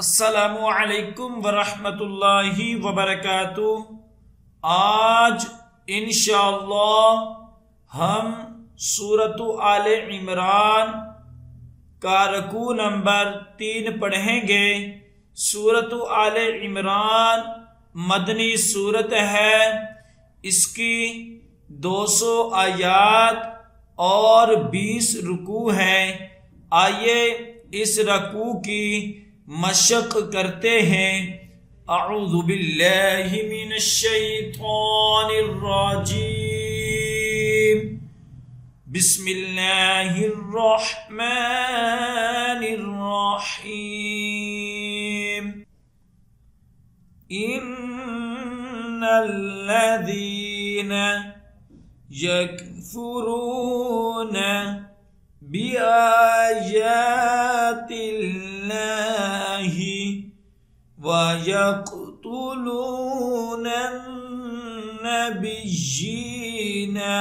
अस्सलामु अलैकुम वरहमतुल्लाहि वबरकातुह। आज इंशाअल्लाह हम सूरत आले इमरान का रकू नंबर 3 पढ़ेंगे। सूरत आले इमरान मदनी सूरत है। इसकी 200 आयात और 20 रुकू हैं। आइए इस रकू की मशक करते हैं। अऊज़ु बिल्लाहि मिनश शैतानिर रजीम। बिस्मिल्लाहिर रहमानिर रहीम। इन्नल्लज़ीना यकफुरून बिआयातिल्लाहि व यक़्तुलूनन नबिय्यीना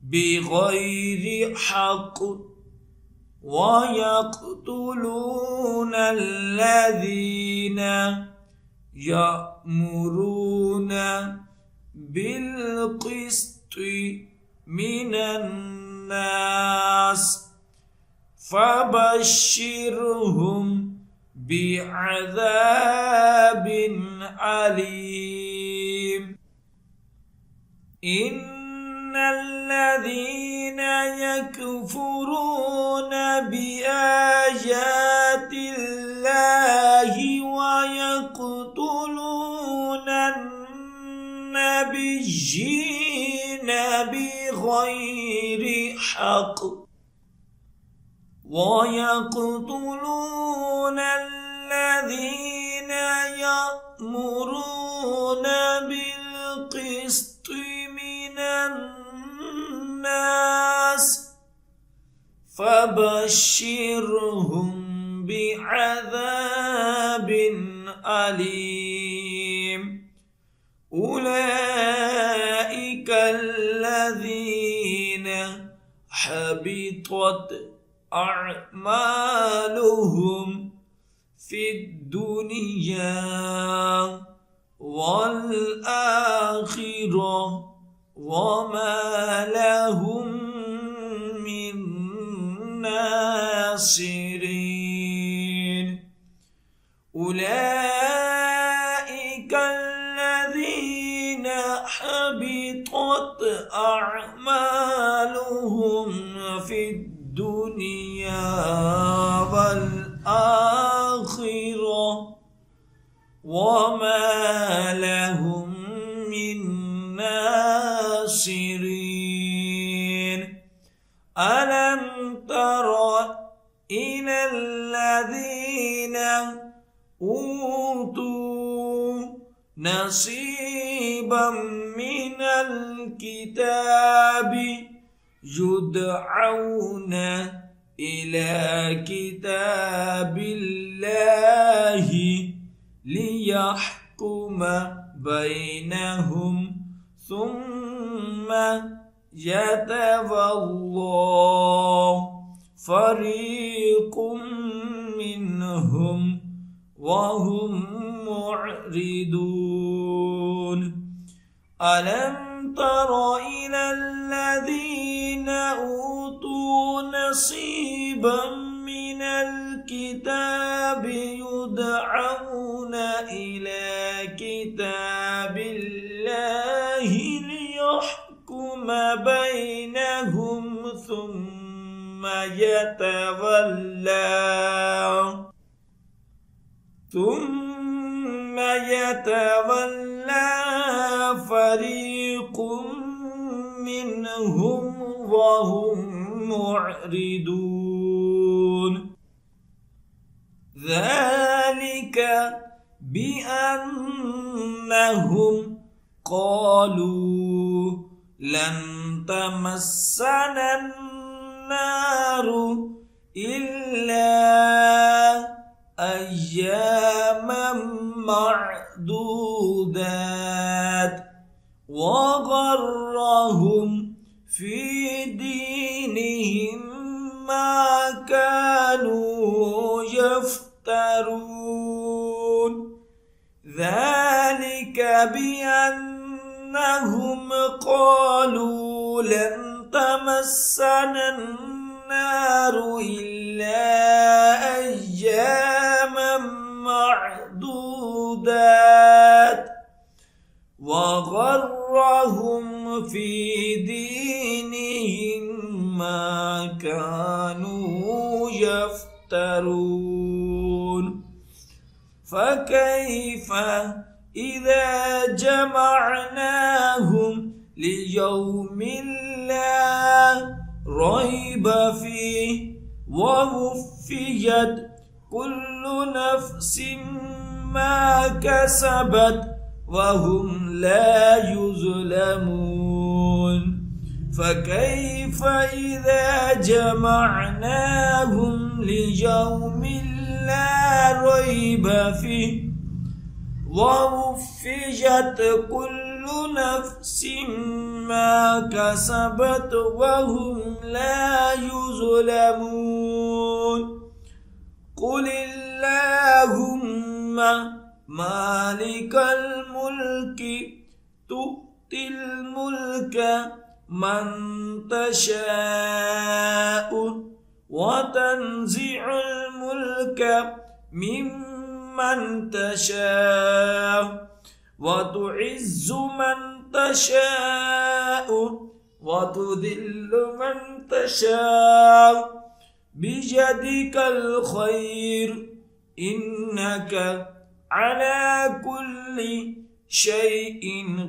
बिग़ैरि हक़्क़ व यक़्तुलूनल्लज़ीना यअमुरून बिल्क़िस्ति मिनन्नास फबश्शिरहुम बिअज़ाबिन अलीम। इन्नल्लज़ीना यकफुरून बिआयातिल्लाहि व यक़्तुलूनन नबिय्यीना बिग़ैरि हक़्क़ व यक़्तुलून الذين يأمرون بالقسط من الناس فبشرهم بعذاب أليم। أولئك الذين حبطت أعمالهم في الدنيا والآخرة وما لهم من ناصرين। أولئك الذين حبطت أعمالهم في الدنيا والآخرة وما لهم من ناصرين۔ ألم تر إلى الذين أوتوا نصيبا من الكتاب يدعون إلى كتاب الله ليحكم بينهم ثم يتولى فريق منهم وهم معرضون۔ ألم تر إلى الذين أوتوا نصيبا من الكتاب يدعون إلى كتاب الله ليحكم بينهم ثم يتولى فريق منهم وهم معرضون۔ ذلك بأنهم قالوا لن تمسنا النار إلا أياما معدودات وغرهم في دينهم ما كانوا يفترون۔ يفترون ذلك بأنهم قالوا لن تمسنا النار إلا أياما معدودات وغرهم في دينهم ما كانوا يفترون فكيف إذا جمعناهم ليوم لا ريب فيه ووفيت كل نفس ما كسبت وهم لا يظلمون فكيف إذا جمعناهم ليوم لا ريب فيه ووفيت كل نفس ما كسبت وهم لا يظلمون قل اللهم مالك الملك تؤتي الملك من تشاء وتنزع الملك ممن تشاء وتعز من تشاء وتذل من تشاء بيدك الخير إنك على كل شيء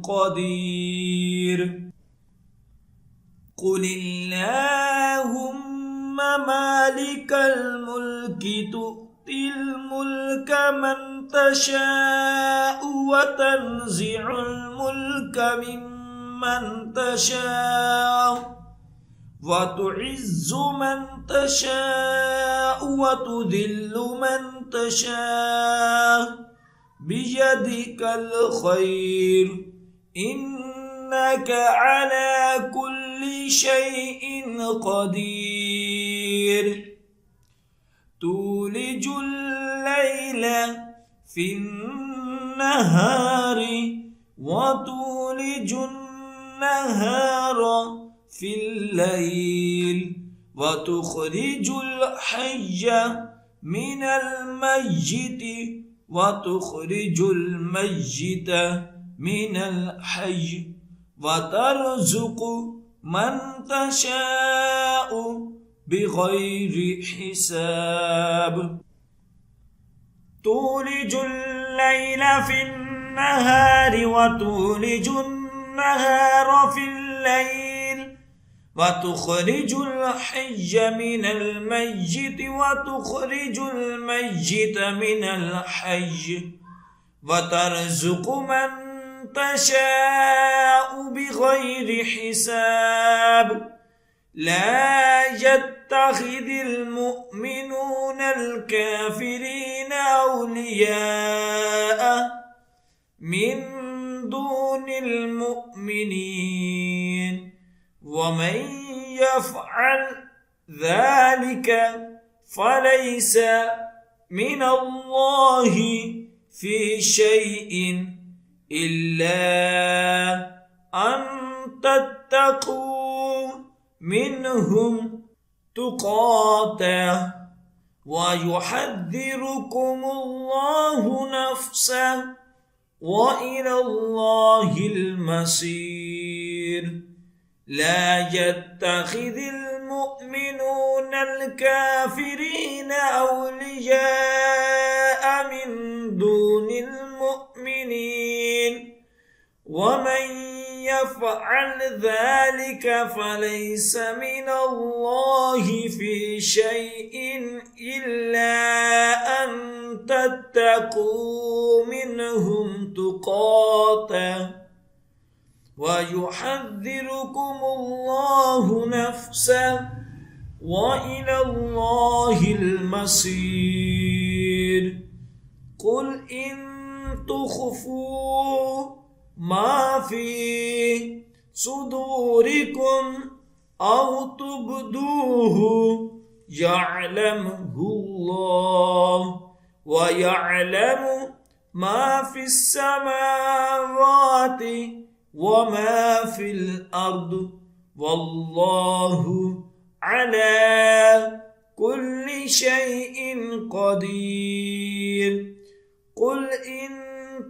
قدير قل اللهم مالك الملك تؤتي الملك من تشاء وتنزع الملك ممن تشاء وتعز من تشاء وتذل من تشاء بيدك الخير إنك على كل شيء قدير تولج الليل في النهار وتولج النهار في الليل وتخرج الحي من الميت وتخرج الميت من الحي وترزق من تشاء بغير حساب تولج الليل في النهار وتولج النهار في الليل وتخرج الحي من الميت وتخرج الميت من الحي وترزق من تشاء بغير حساب لا يتخذ المؤمنون الكافرين أولياء من دون المؤمنين ومن يفعل ذلك فليس من الله في شيء إلا أن تتقوا منهم تقاته ويحذركم الله نفسه وإلى الله المصير لا يتخذ المؤمنون الكافرين أولياء من دون المؤمنين ومن يفعل ذلك فليس من الله في شيء إلا أن تتقوا منهم تقاته ويحذركم الله نفسه وإلى الله المصير قل إن تخفوا ما في صدوركم أو تبدوه يعلمه الله وَيَعْلَمُ مَا فِي السَّمَاوَاتِ وَمَا فِي الْأَرْضِ وَاللَّهُ عَلَى كُلِّ شَيْءٍ قَدِيرٌ قُلْ إِن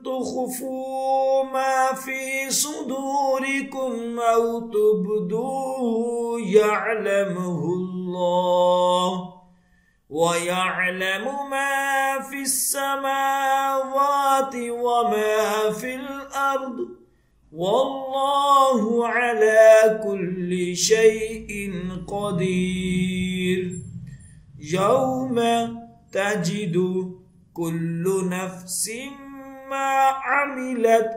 تُخْفُوا مَا فِي صُدُورِكُمْ أَوْ تُبْدُوهُ يَعْلَمْهُ اللَّهُ وَيَعْلَمُ مَا فِي السَّمَاوَاتِ وَمَا فِي الْأَرْضِ وَاللَّهُ عَلَى كُلِّ شَيْءٍ قَدِيرٌ يَوْمَ تَجِدُ كُلُّ نَفْسٍ مَا عَمِلَتْ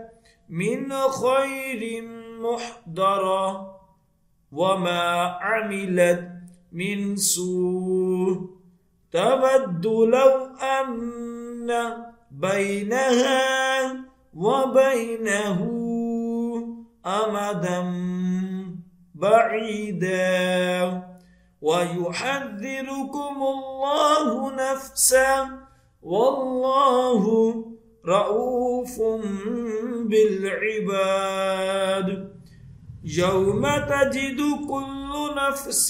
مِنْ خَيْرٍ مُحْضَرًا وَمَا عَمِلَتْ مِنْ سُوءٍ تَوَدُّ لَوْ أَنَّ بَيْنَهَا وَبَيْنَهُ أَمَدًا بَعِيدًا وَيُحَذِّرُكُمُ اللَّهُ نَفْسَهُ وَاللَّهُ رَءُوفٌ بِالْعِبَادِ يَوْمَ تَجِدُ كُلُّ نَفْسٍ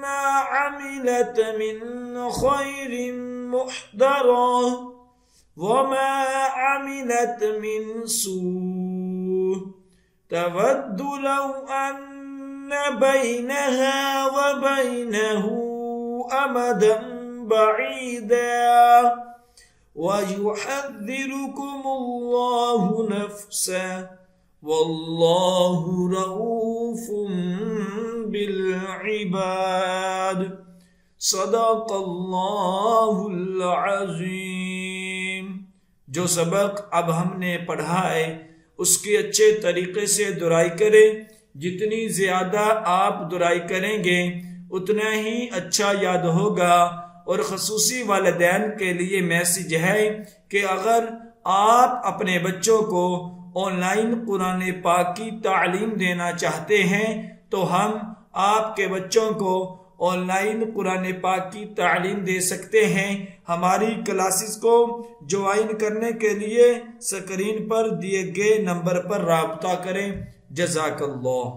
مَا عَمِلَتْ مِنْ خَيْرٍ مُحْضَرًا وَمَا عَمِلَتْ مِنْ سُوءٍ تَوَدُّ لَوْ أَنَّ بَيْنَهَا وَبَيْنَهُ أَمَدًا بَعِيدًا وَيُحَذِّرُكُمُ اللَّهُ نَفْسَهُ وَاللَّهُ رَءُوفٌ بالعباد صدق اللہ العظیم۔ جو سبق اب ہم نے پڑھا ہے اس کی اچھے طریقے سے دہرائی کریں۔ جتنی زیادہ آپ دہرائی کریں گے اتنا ہی اچھا یاد ہوگا۔ اور خصوصی والدین کے لیے میسج ہے کہ اگر آپ اپنے بچوں کو آن لائن قرآن پاک کی تعلیم دینا چاہتے ہیں تو ہم آپ کے بچوں کو آن لائن قرآن پاک کی تعلیم دے سکتے ہیں۔ ہماری کلاسز کو جوائن کرنے کے لیے اسکرین پر دیے گئے نمبر پر رابطہ کریں۔ جزاک اللہ۔